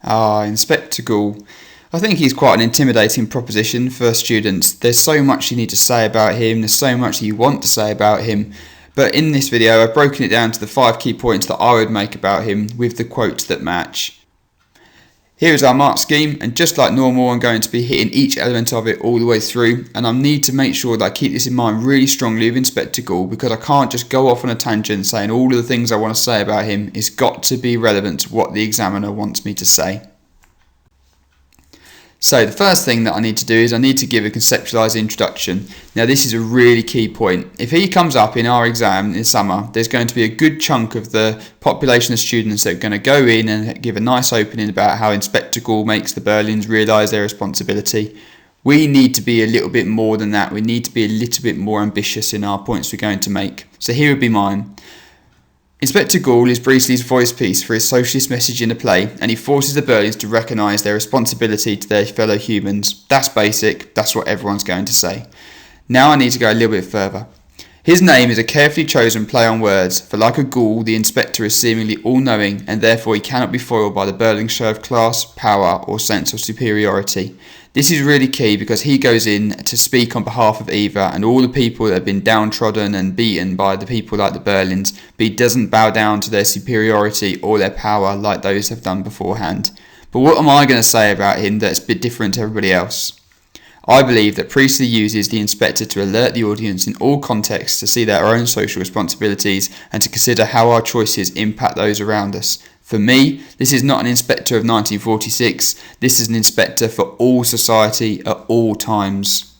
Inspector Goole. I think he's quite an intimidating proposition for students. There's so much you need to say about him, there's so much that you want to say about him, but in this video I've broken it down to the 5 key points that I would make about him with the quotes that match. Here is our mark scheme, and just like normal I'm going to be hitting each element of it all the way through, and I need to make sure that I keep this in mind really strongly with Inspector Goole, because I can't just go off on a tangent saying all of the things I want to say about him. It's got to be relevant to what the examiner wants me to say. So the first thing that I need to do is I need to give a conceptualized introduction. Now this is a really key point. If he comes up in our exam in summer, there's going to be a good chunk of the population of students that are going to go in and give a nice opening about how Inspector Goole makes the Berlins realise their responsibility. We need to be a little bit more than that. We need to be a little bit more ambitious in our points we're going to make. So here would be mine. Inspector Goole is Breesley's voice piece for his socialist message in the play, and he forces the Berlins to recognise their responsibility to their fellow humans. That's basic, that's what everyone's going to say. Now I need to go a little bit further. His name is a carefully chosen play on words, for like a ghoul, the inspector is seemingly all-knowing, and therefore he cannot be foiled by the Berlin show of class, power, or sense of superiority. This is really key because he goes in to speak on behalf of Eva and all the people that have been downtrodden and beaten by the people like the Berlins, but he doesn't bow down to their superiority or their power like those have done beforehand. But what am I going to say about him that's a bit different to everybody else? I believe that Priestley uses the inspector to alert the audience in all contexts to see their own social responsibilities and to consider how our choices impact those around us. For me, this is not an inspector of 1946, this is an inspector for all society at all times.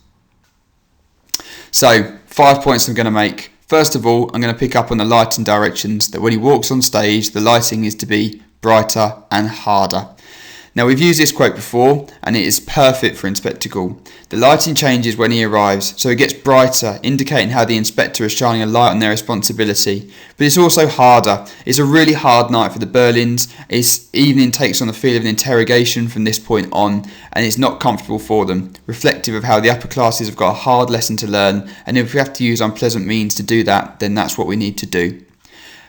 So, 5 points I'm going to make. First of all, I'm going to pick up on the lighting directions, that when he walks on stage, the lighting is to be brighter and harder. Now we've used this quote before and it is perfect for Inspector Goole. The lighting changes when he arrives, so it gets brighter, indicating how the inspector is shining a light on their responsibility. But it's also harder. It's a really hard night for the Berlins. His evening takes on the feel of an interrogation from this point on, and it's not comfortable for them, reflective of how the upper classes have got a hard lesson to learn, and if we have to use unpleasant means to do that, then that's what we need to do.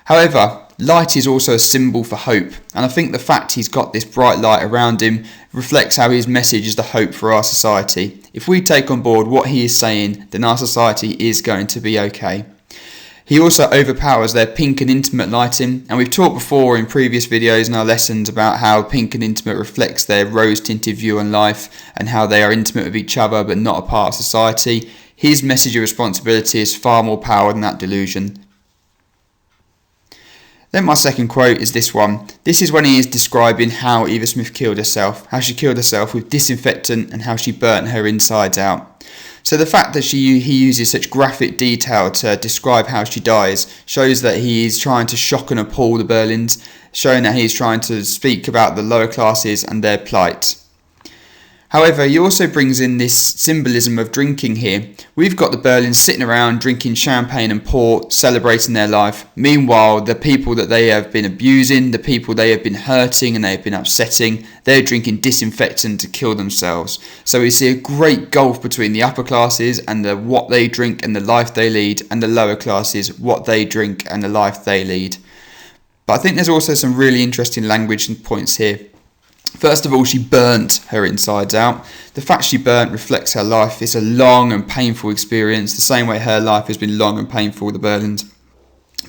However, light is also a symbol for hope, and I think the fact he's got this bright light around him reflects how his message is the hope for our society. If we take on board what he is saying, then our society is going to be okay. He also overpowers their pink and intimate lighting, and we've talked before in previous videos in our lessons about how pink and intimate reflects their rose-tinted view on life and how they are intimate with each other but not a part of society. His message of responsibility is far more power than that delusion. Then my second quote is this one. This is when he is describing how Eva Smith killed herself, how she killed herself with disinfectant and how she burnt her insides out. So the fact that he uses such graphic detail to describe how she dies shows that he is trying to shock and appall the Berlins, showing that he is trying to speak about the lower classes and their plight. However, he also brings in this symbolism of drinking here. We've got the Berlins sitting around drinking champagne and port, celebrating their life. Meanwhile, the people that they have been abusing, the people they have been hurting and they have been upsetting, they're drinking disinfectant to kill themselves. So we see a great gulf between the upper classes and what they drink and the life they lead, and the lower classes, what they drink and the life they lead. But I think there's also some really interesting language and points here. First of all, she burnt her insides out. The fact she burnt reflects her life. It's a long and painful experience, the same way her life has been long and painful, the Berlins.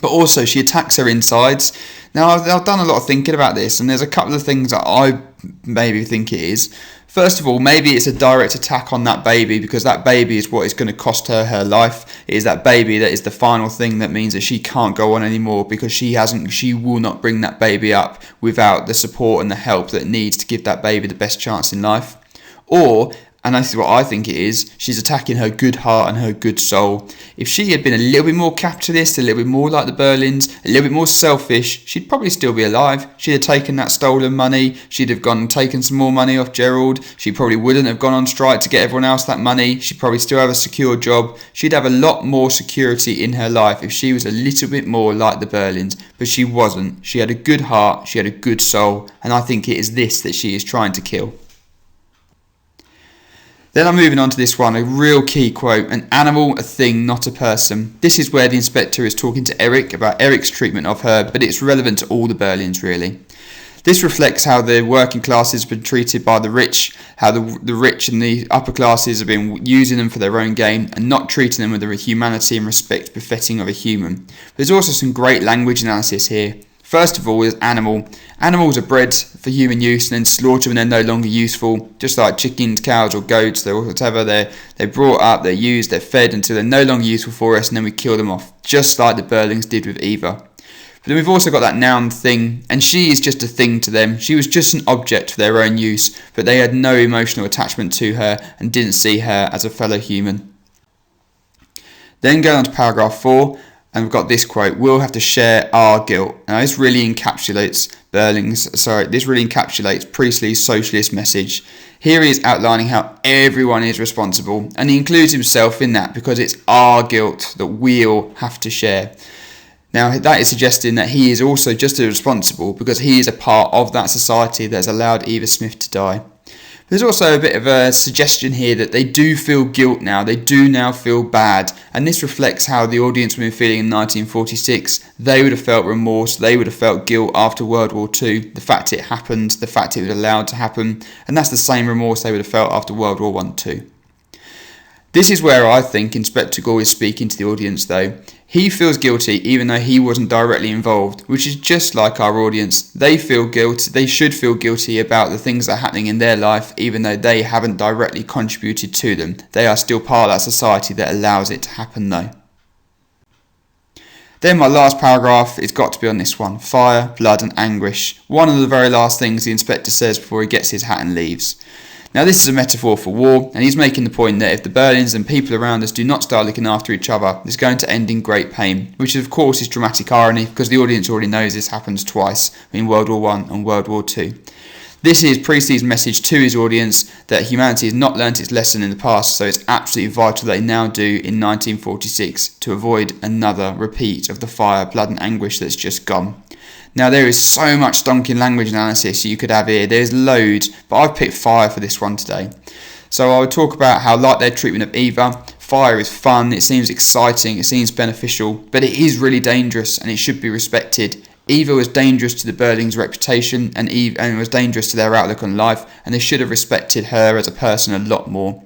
But also, she attacks her insides. Now, I've done a lot of thinking about this, and there's a couple of things that I maybe think it is. First of all, maybe it's a direct attack on that baby, because that baby is what is going to cost her her life. It is that baby that is the final thing that means that she can't go on anymore, because she will not bring that baby up without the support and the help that it needs to give that baby the best chance in life. Or, and this is what I think it is, she's attacking her good heart and her good soul. If she had been a little bit more capitalist, a little bit more like the Berlins, a little bit more selfish, she'd probably still be alive. She'd have taken that stolen money, she'd have gone and taken some more money off Gerald, she probably wouldn't have gone on strike to get everyone else that money, she'd probably still have a secure job, she'd have a lot more security in her life if she was a little bit more like the Berlins, but she wasn't. She had a good heart, she had a good soul, and I think it is this that she is trying to kill. Then I'm moving on to this one, a real key quote, an animal, a thing, not a person. This is where the inspector is talking to Eric about Eric's treatment of her, but it's relevant to all the Berlins really. This reflects how the working classes have been treated by the rich, how the rich and the upper classes have been using them for their own gain and not treating them with the humanity and respect befitting of a human. There's also some great language analysis here. First of all is animal. Animals are bred for human use and then slaughtered when they're no longer useful, just like chickens, cows or goats, or whatever. They're brought up, they're used, they're fed until they're no longer useful for us, and then we kill them off, just like the Burlings did with Eva. But then we've also got that noun thing, and she is just a thing to them. She was just an object for their own use, but they had no emotional attachment to her and didn't see her as a fellow human. Then going on to paragraph 4, and we've got this quote: "We'll have to share our guilt." Now this really encapsulates Priestley's socialist message. Here he is outlining how everyone is responsible, and he includes himself in that because it's our guilt that we'll have to share. Now that is suggesting that he is also just as responsible because he is a part of that society that has allowed Eva Smith to die. There's also a bit of a suggestion here that they do feel guilt now, they do now feel bad, and this reflects how the audience would have been feeling in 1946. They would have felt remorse, they would have felt guilt after World War II, the fact it happened, the fact it was allowed to happen, and that's the same remorse they would have felt after World War I too. This is where I think Inspector Goole is speaking to the audience though. He feels guilty even though he wasn't directly involved, which is just like our audience. They feel guilt, they should feel guilty about the things that are happening in their life even though they haven't directly contributed to them. They are still part of that society that allows it to happen though. Then my last paragraph has got to be on this one: fire, blood and anguish. One of the very last things the inspector says before he gets his hat and leaves. Now this is a metaphor for war, and he's making the point that if the Berlins and people around us do not start looking after each other, it's going to end in great pain, which of course is dramatic irony because the audience already knows this happens twice in World War I and World War II. This is Priestley's message to his audience that humanity has not learnt its lesson in the past, so it's absolutely vital they now do in 1946 to avoid another repeat of the fire, blood and anguish that's just gone. Now there is so much stonking language analysis you could have here, there's loads, but I've picked fire for this one today. So I would talk about how, like their treatment of Eva, fire is fun, it seems exciting, it seems beneficial, but it is really dangerous and it should be respected. Eva was dangerous to the Berling's reputation and was dangerous to their outlook on life, and they should have respected her as a person a lot more.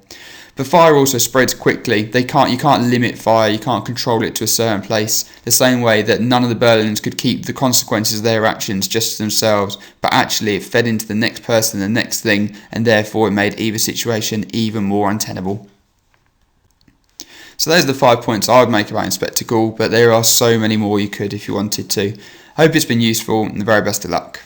But fire also spreads quickly. You can't limit fire, you can't control it to a certain place, the same way that none of the Berlins could keep the consequences of their actions just to themselves, but actually it fed into the next person, the next thing, and therefore it made Eva's situation even more untenable. So those are the 5 points I would make about Inspector Goole, but there are so many more you could if you wanted to. Hope it's been useful and the very best of luck.